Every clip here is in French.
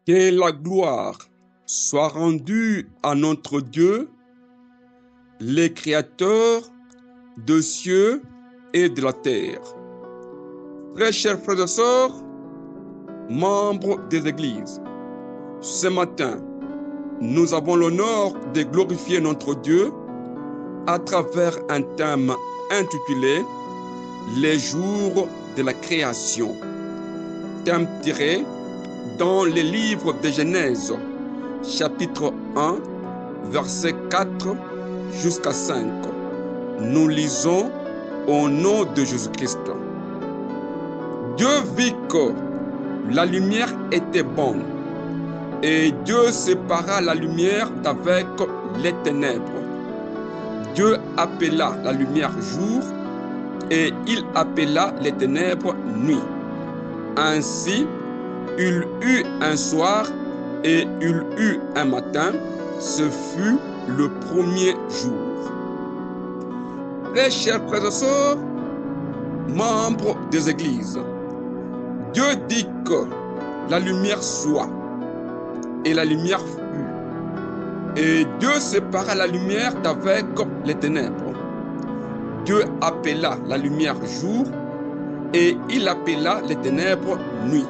Que la gloire soit rendue à notre Dieu, le Créateur des cieux et de la terre. Très chers frères et sœurs, membres des églises, ce matin, nous avons l'honneur de glorifier notre Dieu à travers un thème intitulé « Les jours de la création », thème tiré dans le livre de Genèse, chapitre 1, verset 4 jusqu'à 5. Nous lisons au nom de Jésus-Christ. Dieu vit que la lumière était bonne, et Dieu sépara la lumière d'avec les ténèbres. Dieu appela la lumière jour, et il appela les ténèbres nuit. Ainsi, il eut un soir et il eut un matin, ce fut le premier jour. Très chers frères et sœurs, membres des églises, Dieu dit que la lumière soit, et la lumière fut. Et Dieu sépara la lumière d'avec les ténèbres. Dieu appela la lumière jour, et il appela les ténèbres nuit.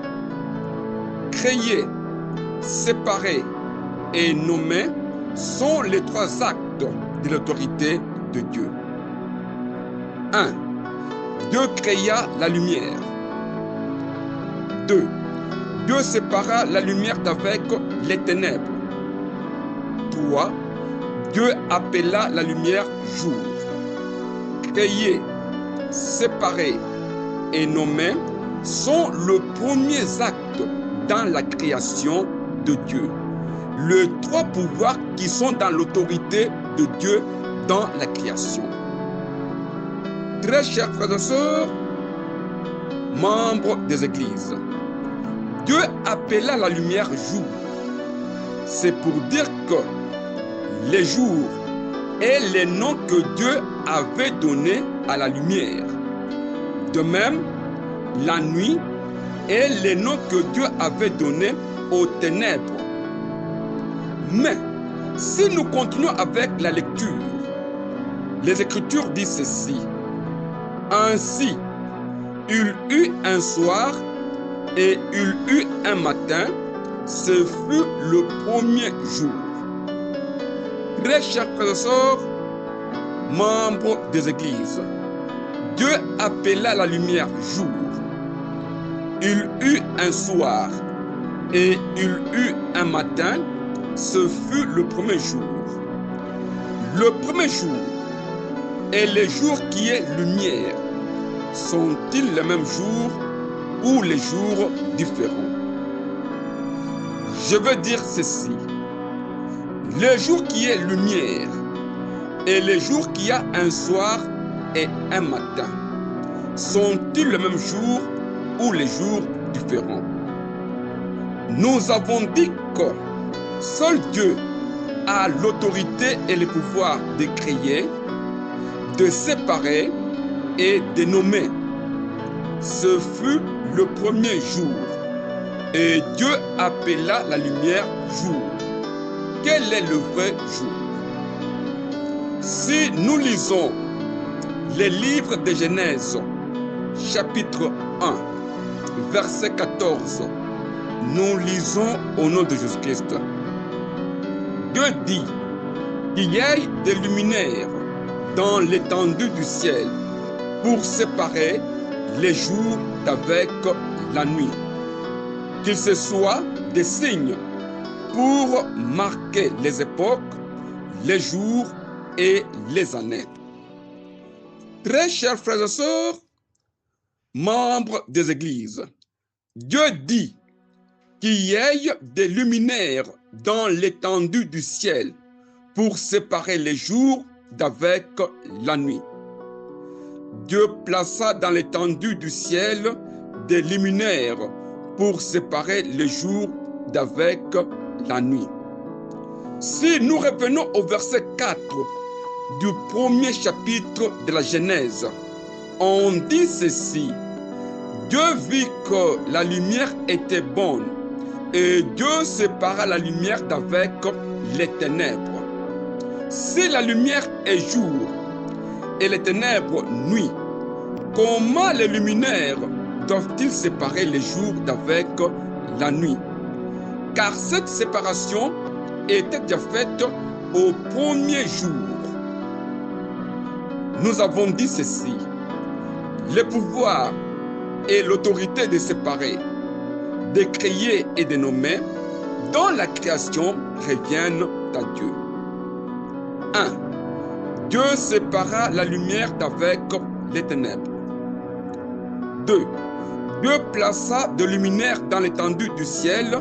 Créer, séparer et nommer sont les trois actes de l'autorité de Dieu. 1. Dieu créa la lumière. 2. Dieu sépara la lumière d'avec les ténèbres. 3. Dieu appela la lumière jour. Créer, séparer et nommer sont les premiers actes dans la création de Dieu. Les trois pouvoirs qui sont dans l'autorité de Dieu dans la création. Très chers frères et sœurs, membres des églises, Dieu appela la lumière jour. C'est pour dire que les jours est le nom que Dieu avait donné à la lumière. De même, la nuit est le nom que Dieu avait donné aux ténèbres. Mais, si nous continuons avec la lecture, les Écritures disent ceci. Ainsi, il eut un soir et il eut un matin, ce fut le premier jour. Très chers frères et sœurs, membres des églises, Dieu appela la lumière jour. Il eut un soir et il eut un matin, ce fut le premier jour. Le premier jour et le jour qui est lumière, sont-ils les mêmes jours ou les jours différents? Je veux dire ceci. Le jour qui est lumière et le jour qui a un soir et un matin, sont-ils le même jour ou les jours différents? Nous avons dit que seul Dieu a l'autorité et le pouvoir de créer, de séparer et de nommer. Ce fut le premier jour et Dieu appela la lumière jour. Quel est le vrai jour? Si nous lisons les livres de Genèse, chapitre 1, verset 14, nous lisons au nom de Jésus-Christ. Dieu dit qu'il y ait des luminaires dans l'étendue du ciel pour séparer les jours d'avec la nuit. Qu'il se soit des signes pour marquer les époques, les jours et les années. Très chers frères et sœurs, membres des églises, Dieu dit qu'il y ait des luminaires dans l'étendue du ciel pour séparer les jours d'avec la nuit. Dieu plaça dans l'étendue du ciel des luminaires pour séparer les jours d'avec la nuit. Si nous revenons au verset 4 du premier chapitre de la Genèse, on dit ceci. Dieu vit que la lumière était bonne Et Dieu sépara la lumière d'avec les ténèbres. Si la lumière est jour et les ténèbres nuit, comment les luminaires doivent-ils séparer les jours d'avec la nuit? Car cette séparation était déjà faite au premier jour. Nous avons dit ceci: le pouvoir et l'autorité de séparer, de créer et de nommer dans la création reviennent à Dieu. 1. Dieu sépara la lumière d'avec les ténèbres. 2. Dieu plaça de luminaires dans l'étendue du ciel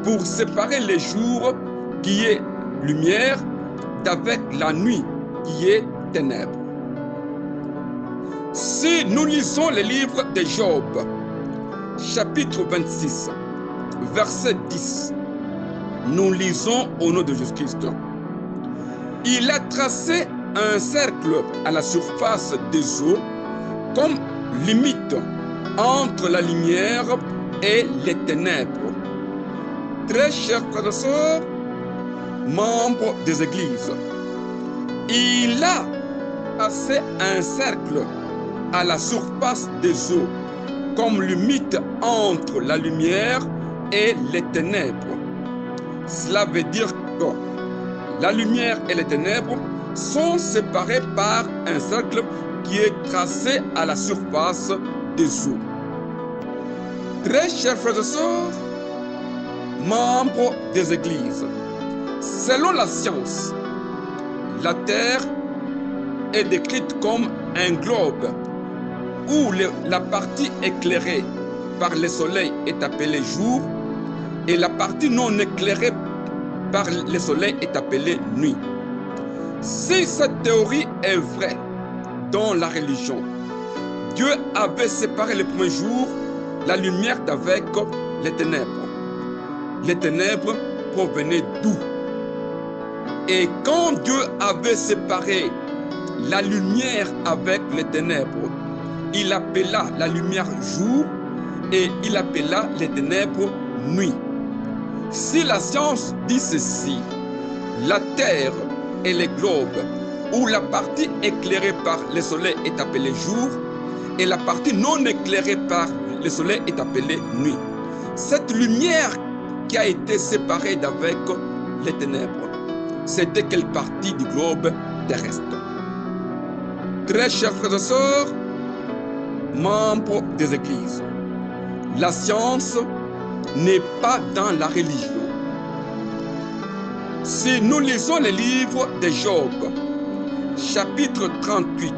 pour séparer les jours qui est lumière d'avec la nuit qui est ténèbres. Si nous lisons le livre de Job, chapitre 26, verset 10, nous lisons au nom de Jésus-Christ. Il a tracé un cercle à la surface des eaux comme limite entre la lumière et les ténèbres. Très chers frères et sœurs, membres des églises, il a tracé un cercle à la surface des eaux comme limite entre la lumière et les ténèbres. Cela veut dire que la lumière et les ténèbres sont séparés par un cercle qui est tracé à la surface des eaux. Très chers frères et sœurs, membres des églises, selon la science, la Terre est décrite comme un globe où la partie éclairée par le soleil est appelée jour et la partie non éclairée par le soleil est appelée nuit. Si cette théorie est vraie dans la religion, Dieu avait séparé le premier jour la lumière d'avec les ténèbres. Les ténèbres provenaient d'où? Et quand Dieu avait séparé la lumière avec les ténèbres, il appela la lumière jour et il appela les ténèbres nuit. Si la science dit ceci, la terre et les globes, où la partie éclairée par le soleil est appelée jour et la partie non éclairée par le soleil est appelée nuit. Cette lumière qui a été séparée d'avec les ténèbres, c'était quelle partie du globe terrestre? Très chers frères et sœurs, membres des églises, la science n'est pas dans la religion. Si nous lisons le livre de Job, chapitre 38,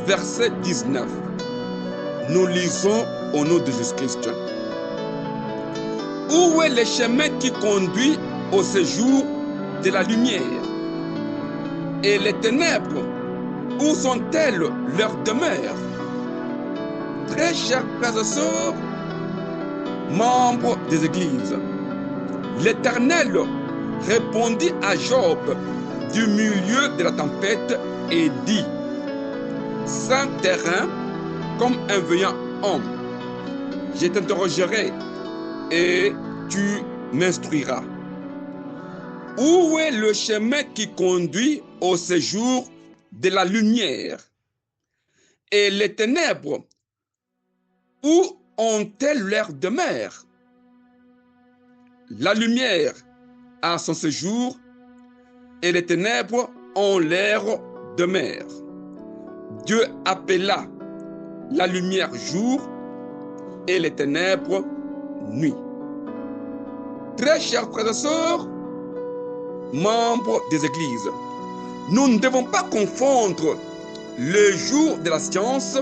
verset 19, nous lisons au nom de Jésus-Christ. Où est le chemin qui conduit au séjour de la lumière? Et les ténèbres, où sont-elles leur demeure? Très chers frères et sœurs, membres des églises, l'Éternel répondit à Job du milieu de la tempête et dit: sans terrain, comme un veillant homme, je t'interrogerai et tu m'instruiras. Où est le chemin qui conduit au séjour de la lumière? Et les ténèbres, où ont-elles leur demeure? La lumière a son séjour et les ténèbres ont leur demeure. Dieu appela la lumière jour et les ténèbres nuit. Très chers frères et sœurs, membres des églises, nous ne devons pas confondre le jour de la science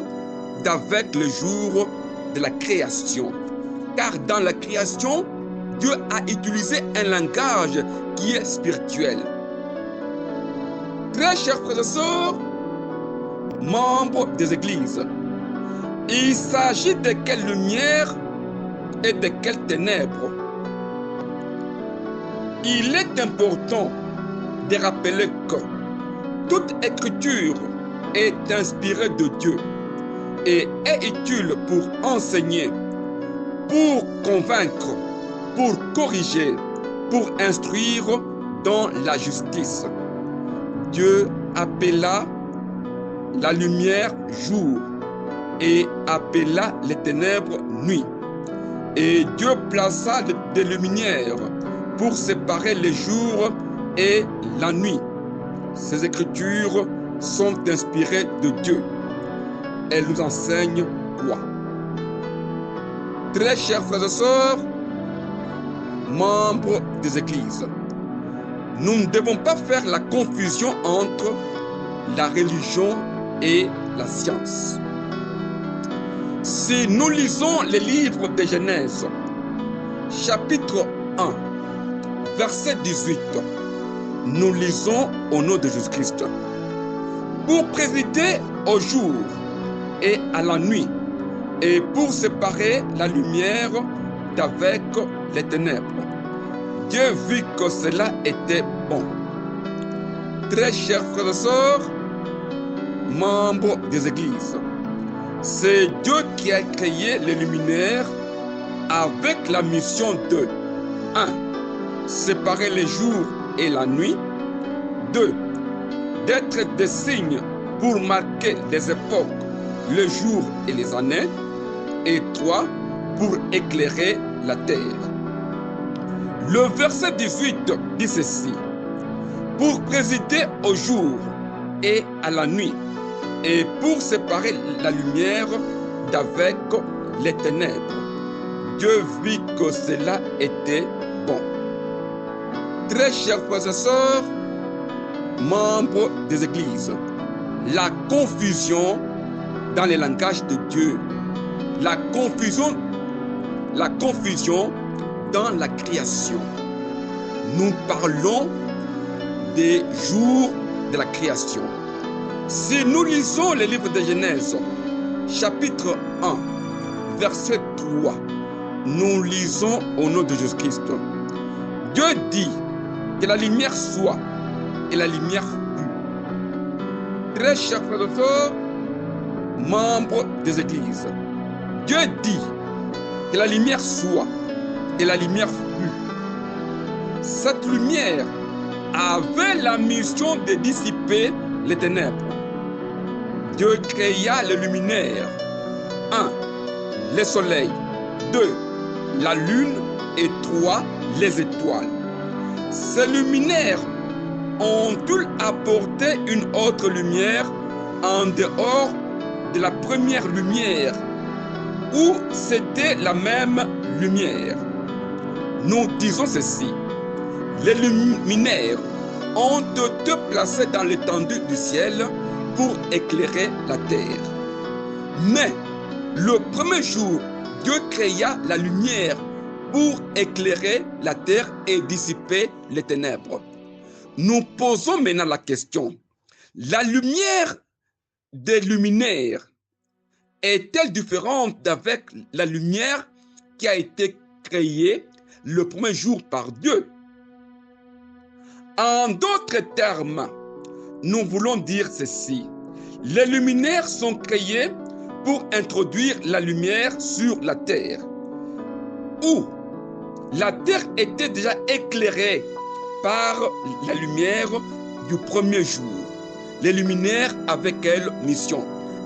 avec le jour de la création. Car dans la création, Dieu a utilisé un langage qui est spirituel. Très chers frères et sœurs, membres des églises, il s'agit de quelle lumière et de quelles ténèbres? Il est important de rappeler que toute écriture est inspirée de Dieu et est utile pour enseigner, pour convaincre, pour corriger, pour instruire dans la justice. Dieu appela la lumière jour et appela les ténèbres nuit. Et Dieu plaça des luminaires pour séparer les jours et la nuit. Ces écritures sont inspirées de Dieu. Elles nous enseignent quoi? Très chers frères et sœurs, membres des églises, nous ne devons pas faire la confusion entre la religion et la science. Si nous lisons les livres de Genèse, chapitre 1, verset 18, nous lisons au nom de Jésus-Christ. Pour présider au jour et à la nuit, et pour séparer la lumière d'avec les ténèbres. Dieu vit que cela était bon. Très chers frères et sœurs, membres des églises, c'est Dieu qui a créé les luminaires avec la mission de 1. Séparer les jours et la nuit. 2. D'être des signes pour marquer les époques, les jours et les années. Et 3. Pour éclairer la terre. Le verset 18 dit ceci: pour présider au jour et à la nuit, et pour séparer la lumière d'avec les ténèbres. Dieu vit que cela était bon. Très chers frères et sœurs, membres des églises, la confusion dans les langages de Dieu, la confusion dans la création. Nous parlons des jours de la création. Si nous lisons le livre de Genèse, chapitre 1, verset 3, nous lisons au nom de Jésus-Christ. Dieu dit que la lumière soit, et la lumière fut. Très chers frères et sœurs, membres des églises, Dieu dit que la lumière soit, et la lumière fut. Cette lumière avait la mission de dissiper les ténèbres. Dieu créa les luminaires. 1. Le soleil. 2. La lune. Et 3. Les étoiles. Ces luminaires ont-ils apporté une autre lumière en dehors de la première lumière, ou c'était la même lumière? Nous disons ceci: les luminaires ont été placés dans l'étendue du ciel pour éclairer la terre. Mais le premier jour, Dieu créa la lumière pour éclairer la terre et dissiper les ténèbres. Nous posons maintenant la question: la lumière des luminaires est-elle différente d'avec la lumière qui a été créée le premier jour par Dieu? En d'autres termes, nous voulons dire ceci: les luminaires sont créés pour introduire la lumière sur la terre, où la terre était déjà éclairée par la lumière du premier jour. Les luminaires avaient quelle mission?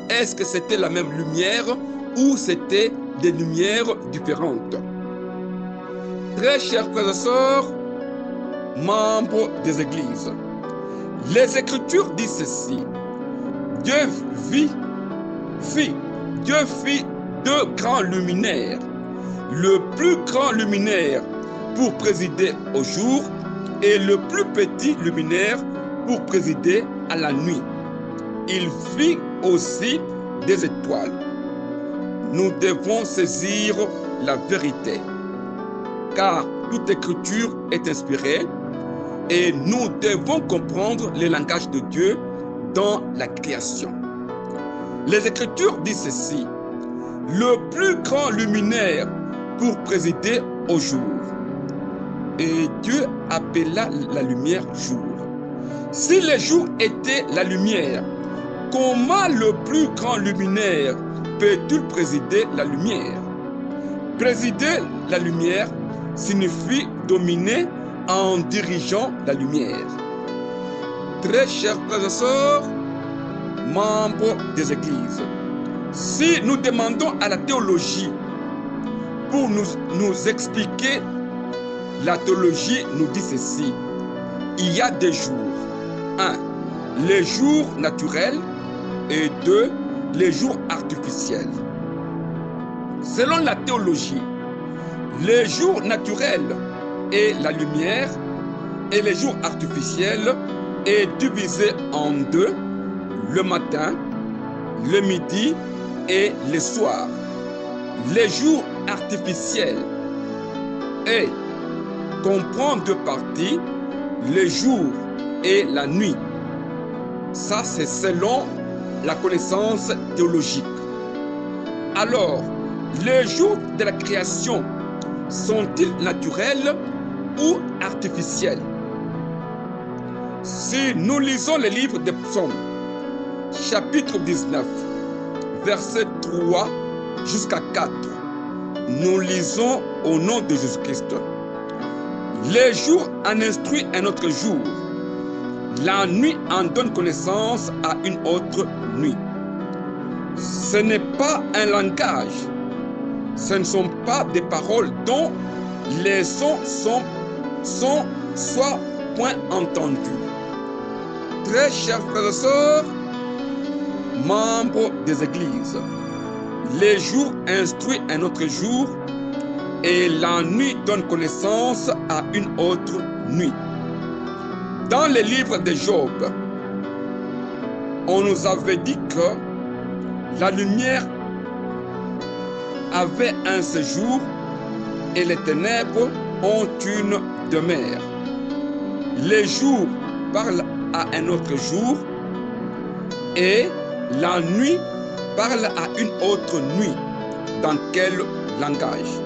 Est-ce que c'était la même lumière ou c'était des lumières différentes? Très chers frères et sœurs, membres des églises, les Écritures disent ceci: Dieu fit deux grands luminaires. Le plus grand luminaire pour présider au jour et le plus petit luminaire pour présider à la nuit. Il fit aussi des étoiles. Nous devons saisir la vérité, car toute écriture est inspirée et nous devons comprendre le langage de Dieu dans la création. Les Écritures disent ceci: le plus grand luminaire pour présider au jour. Et Dieu appela la lumière jour. Si le jour était la lumière, comment le plus grand luminaire peut-il présider la lumière? Présider la lumière signifie dominer en dirigeant la lumière. Très chers frères et sœurs, membres des églises, si nous demandons à la théologie pour nous expliquer, la théologie nous dit ceci: il y a des jours. 1. Les jours naturels et 2. Les jours artificiels. Selon la théologie, les jours naturels est la lumière et les jours artificiels est divisé en 2, le matin, le midi et le soir. Les jours artificiels comprend deux parties, le jour et la nuit. Ça, c'est selon la connaissance théologique. Alors, les jours de la création sont-ils naturels ou artificiels? Si nous lisons le livre des Psaumes, chapitre 19, verset 3 jusqu'à 4, nous lisons au nom de Jésus-Christ: les jours en instruit un autre jour, la nuit en donne connaissance à une autre nuit. Ce n'est pas un langage, ce ne sont pas des paroles dont les sons soit point entendus. Très chers frères et sœurs, membres des églises, les jours instruit un autre jour et la nuit donne connaissance à une autre nuit. Dans le livre de Job, on nous avait dit que la lumière avait un séjour et les ténèbres ont une demeure. Les jours parlent à un autre jour et la nuit parle à une autre nuit. Dans quel langage?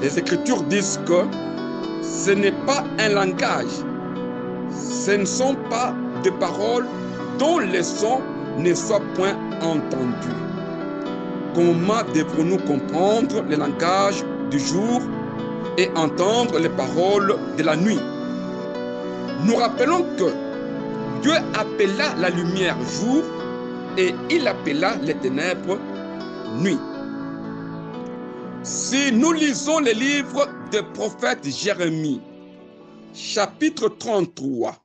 Les Écritures disent que ce n'est pas un langage, ce ne sont pas des paroles dont les sons ne soient point entendus. Comment devons-nous comprendre le langage du jour et entendre les paroles de la nuit? Nous rappelons que Dieu appela la lumière jour et il appela les ténèbres nuit. Si nous lisons le livre du prophète Jérémie, chapitre 33,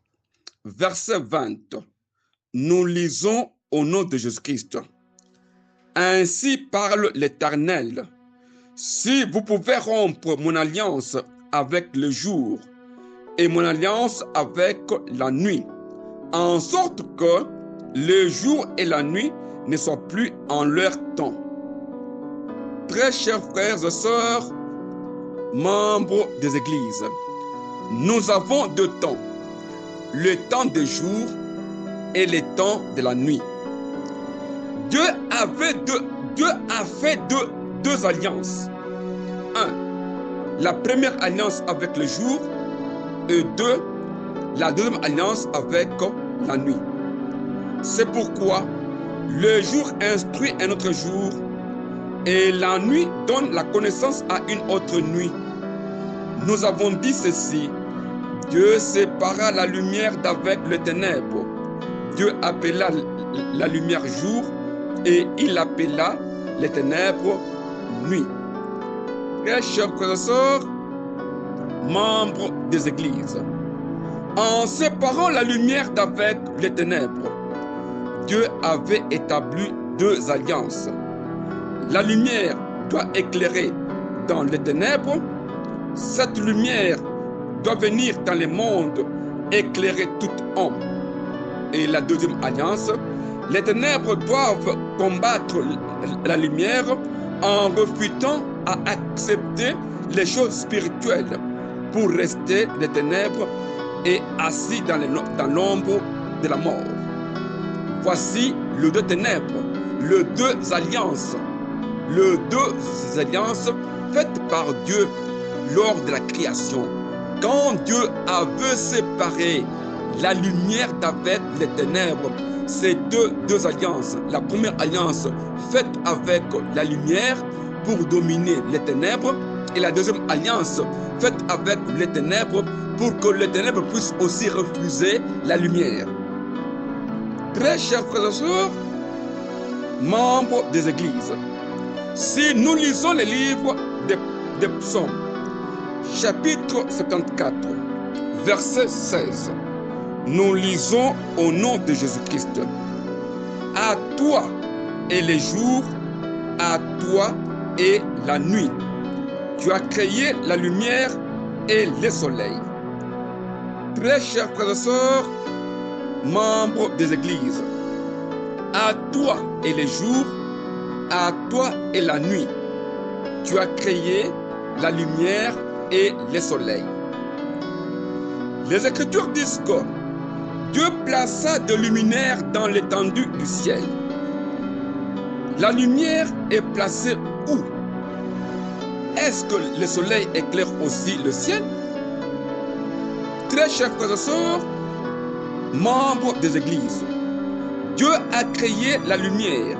verset 20, nous lisons au nom de Jésus-Christ: ainsi parle l'Éternel, si vous pouvez rompre mon alliance avec le jour et mon alliance avec la nuit, en sorte que le jour et la nuit ne soient plus en leur temps. Très chers frères et sœurs, membres des églises, nous avons deux temps, le temps du jour et le temps de la nuit. Dieu a fait deux alliances. 1. La première alliance avec le jour et 2. La deuxième alliance avec la nuit. C'est pourquoi le jour instruit un autre jour et la nuit donne la connaissance à une autre nuit. Nous avons dit ceci: Dieu sépara la lumière d'avec les ténèbres. Dieu appela la lumière jour et il appela les ténèbres nuit. Très chers frères et sœurs, membres des églises, en séparant la lumière d'avec les ténèbres, Dieu avait établi deux alliances. La lumière doit éclairer dans les ténèbres. Cette lumière doit venir dans le monde éclairer tout homme. Et la deuxième alliance, les ténèbres doivent combattre la lumière en refutant à accepter les choses spirituelles pour rester les ténèbres et assis dans l'ombre de la mort. Voici les deux ténèbres, les deux alliances faites par Dieu lors de la création. Quand Dieu avait séparé la lumière d'avec les ténèbres, ces deux alliances, la première alliance faite avec la lumière pour dominer les ténèbres, et la deuxième alliance faite avec les ténèbres pour que les ténèbres puissent aussi refuser la lumière. Très chers frères et sœurs, membres des églises, si nous lisons les livres des psaumes, chapitre 74, verset 16, nous lisons au nom de Jésus-Christ. À toi et les jours, à toi et la nuit. Tu as créé la lumière et le soleil. Très chers frères et sœurs, membres des églises, à toi et les jours, à toi et la nuit. Tu as créé la lumière et le soleil. Les Écritures disent que Dieu plaça des luminaires dans l'étendue du ciel. La lumière est placée où? Est-ce que le soleil éclaire aussi le ciel? Très chers frères et sœurs, membres des églises, Dieu a créé la lumière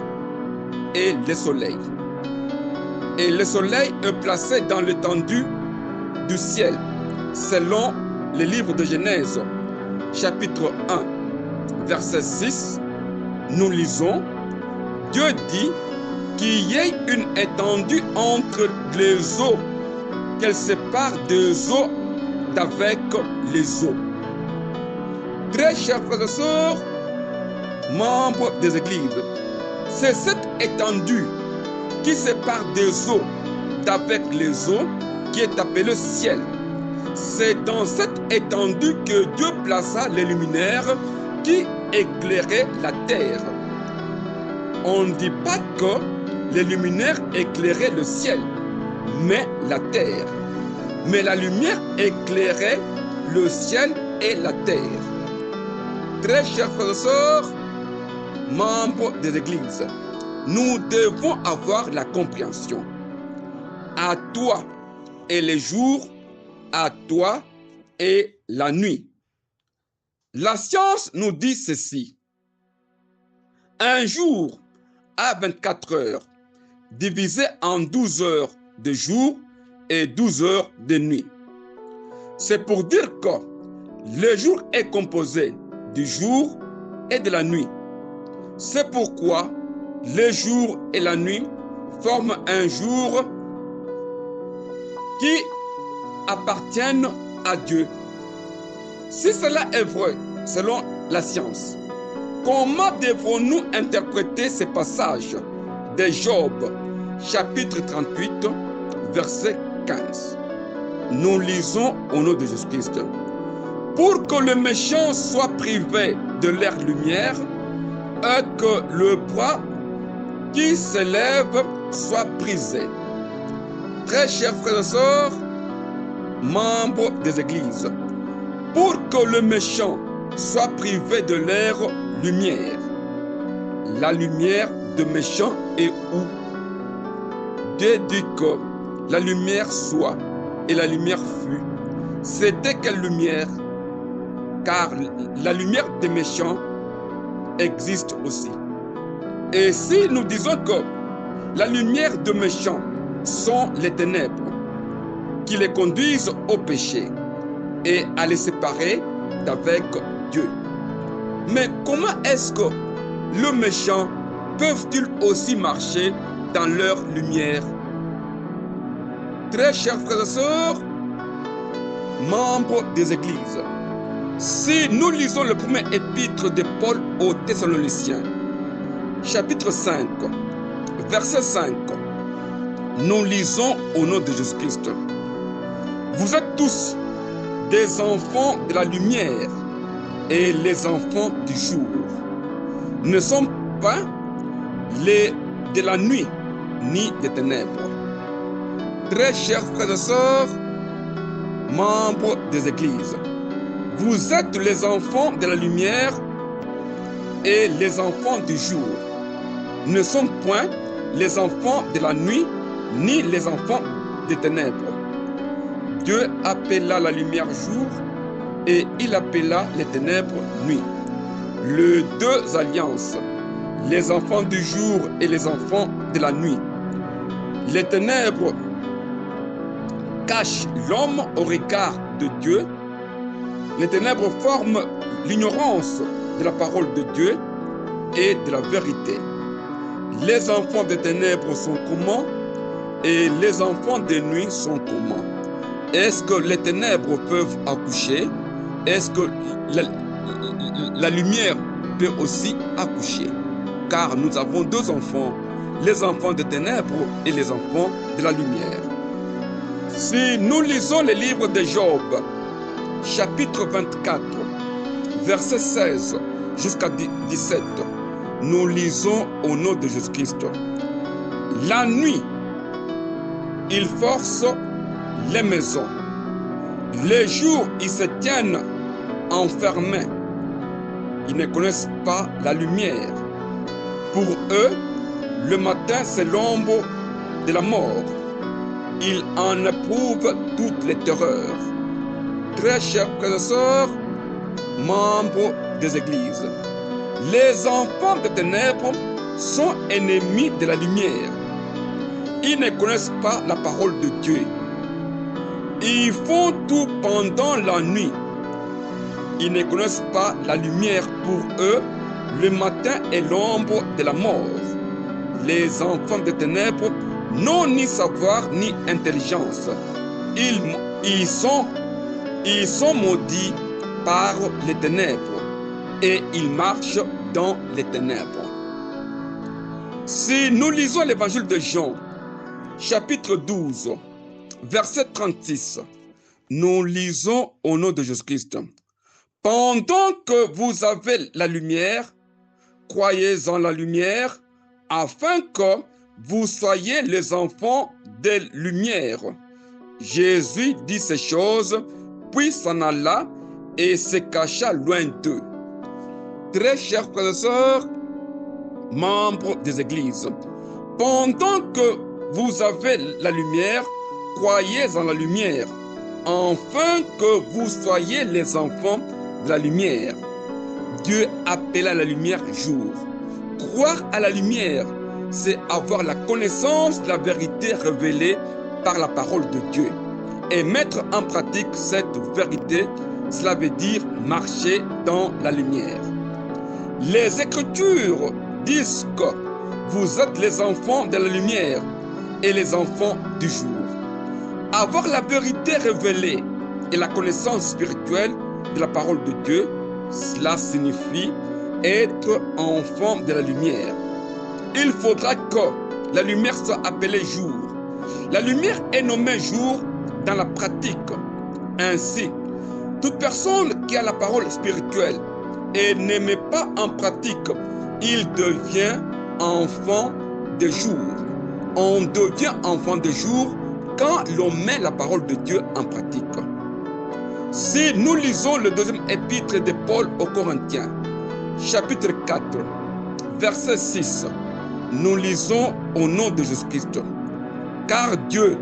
et le soleil. Et le soleil est placé dans l'étendue du ciel, selon le livre de Genèse, chapitre 1, verset 6, nous lisons, Dieu dit qu'il y ait une étendue entre les eaux, qu'elle sépare des eaux d'avec les eaux. Très chers frères et sœurs, membres des églises, c'est cette étendue qui sépare des eaux d'avec les eaux qui est appelée ciel. C'est dans cette étendue que Dieu plaça les luminaires qui éclairaient la terre. On ne dit pas que les luminaires éclairaient le ciel, mais la terre. Mais la lumière éclairait le ciel et la terre. Très chers frères et sœurs, membres des églises, nous devons avoir la compréhension. À toi et les jours, à toi et la nuit. La science nous dit ceci. Un jour à 24 heures, divisé en 12 heures de jour et 12 heures de nuit. C'est pour dire que le jour est composé du jour et de la nuit. C'est pourquoi le jour et la nuit forment un jour qui appartiennent à Dieu. Si cela est vrai, selon la science, comment devrons-nous interpréter ces passages de Job, chapitre 38, verset 15? Nous lisons au nom de Jésus-Christ. Pour que le méchant soit privé de leur lumière et que le poids qui s'élève soit brisé. Très chers frères et sœurs, membres des églises, pour que le méchant soit privé de leur lumière. La lumière de méchant est où? Dieu dit que la lumière soit et la lumière fut. C'était quelle lumière? Car la lumière des méchants existe aussi. Et si nous disons que la lumière des méchants sont les ténèbres qui les conduisent au péché et à les séparer d'avec Dieu. Mais comment est-ce que les méchants peuvent-ils aussi marcher dans leur lumière? Très chers frères et sœurs, membres des églises, si nous lisons le premier épître de Paul aux Thessaloniciens, chapitre 5, verset 5, nous lisons au nom de Jésus-Christ. Vous êtes tous des enfants de la lumière et les enfants du jour. Nous ne sommes pas les de la nuit ni des ténèbres. Très chers frères et sœurs, membres des églises, vous êtes les enfants de la lumière et les enfants du jour. Nous ne sommes point les enfants de la nuit ni les enfants des ténèbres. Dieu appela la lumière jour et il appela les ténèbres nuit. Les deux alliances, les enfants du jour et les enfants de la nuit. Les ténèbres cachent l'homme au regard de Dieu. Les ténèbres forment l'ignorance de la parole de Dieu et de la vérité. Les enfants des ténèbres sont comment et les enfants des nuits sont comment? Est-ce que les ténèbres peuvent accoucher? Est-ce que la lumière peut aussi accoucher? Car nous avons deux enfants, les enfants des ténèbres et les enfants de la lumière. Si nous lisons le livre de Job, chapitre 24, verset 16 jusqu'à 17, nous lisons au nom de Jésus-Christ. La nuit, ils forcent les maisons. Les jours, ils se tiennent enfermés. Ils ne connaissent pas la lumière. Pour eux, le matin, c'est l'ombre de la mort. Ils en éprouvent toutes les terreurs. Très chers frères et sœurs, membres des églises, les enfants des ténèbres sont ennemis de la lumière. Ils ne connaissent pas la parole de Dieu. Ils font tout pendant la nuit. Ils ne connaissent pas la lumière. Pour eux, le matin est l'ombre de la mort. Les enfants des ténèbres n'ont ni savoir ni intelligence. Ils sont maudits par les ténèbres et ils marchent dans les ténèbres. Si nous lisons l'évangile de Jean, chapitre 12, verset 36, nous lisons au nom de Jésus-Christ. Pendant que vous avez la lumière, croyez en la lumière, afin que vous soyez les enfants de lumière. Jésus dit ces choses, puis s'en alla et se cacha loin d'eux. Très chers frères et sœurs, membres des églises, pendant que vous avez la lumière, croyez en la lumière, afin que vous soyez les enfants de la lumière. Dieu appela la lumière jour. Croire à la lumière, c'est avoir la connaissance de la vérité révélée par la parole de Dieu. Et mettre en pratique cette vérité, cela veut dire marcher dans la lumière. Les Écritures disent que vous êtes les enfants de la lumière et les enfants du jour. Avoir la vérité révélée et la connaissance spirituelle de la parole de Dieu, cela signifie être enfant de la lumière. Il faudra que la lumière soit appelée jour. La lumière est nommée jour dans la pratique. Ainsi, toute personne qui a la parole spirituelle et ne met pas en pratique, il devient enfant de jour. On devient enfant de jour quand l'on met la parole de Dieu en pratique. Si nous lisons le deuxième épître de Paul aux Corinthiens, chapitre 4, verset 6, nous lisons au nom de Jésus-Christ. Car Dieu,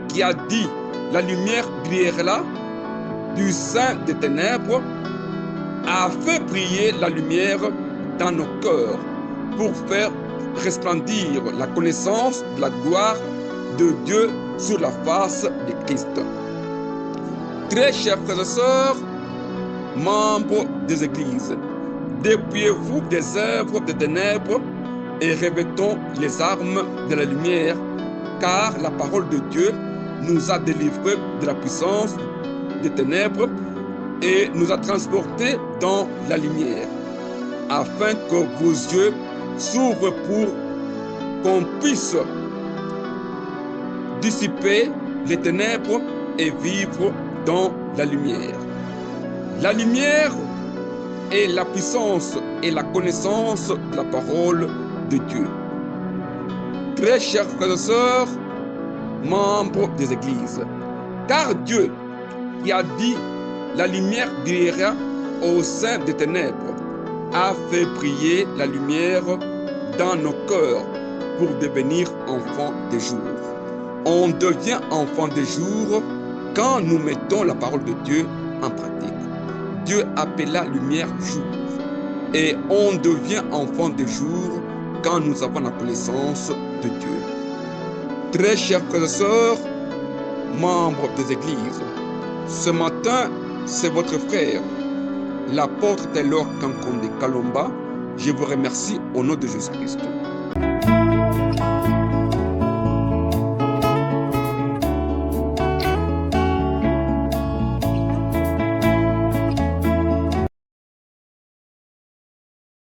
qui a dit « La lumière brillera du sein des ténèbres », a fait briller la lumière dans nos cœurs pour faire resplendir la connaissance de la gloire de Dieu sur la face de Christ. Très chers frères et sœurs, membres des églises, dépouillez-vous des œuvres des ténèbres et revêtons les armes de la lumière, car la parole de Dieu nous a délivrés de la puissance des ténèbres et nous a transportés dans la lumière, afin que vos yeux s'ouvrent pour qu'on puisse dissiper les ténèbres et vivre dans la lumière. La lumière est la puissance et la connaissance de la parole de Dieu. Très chers frères et sœurs, membres des églises, car Dieu qui a dit la lumière brillera au sein des ténèbres a fait briller la lumière dans nos cœurs pour devenir enfants des jours. On devient enfant des jours quand nous mettons la parole de Dieu en pratique. Dieu appela lumière jour et on devient enfant des jours quand nous avons la connaissance de Dieu. Très chers frères et sœurs, membres des églises. Ce matin, c'est votre frère, l'apôtre Taylor Kankonde Kalomba. Je vous remercie au nom de Jésus-Christ.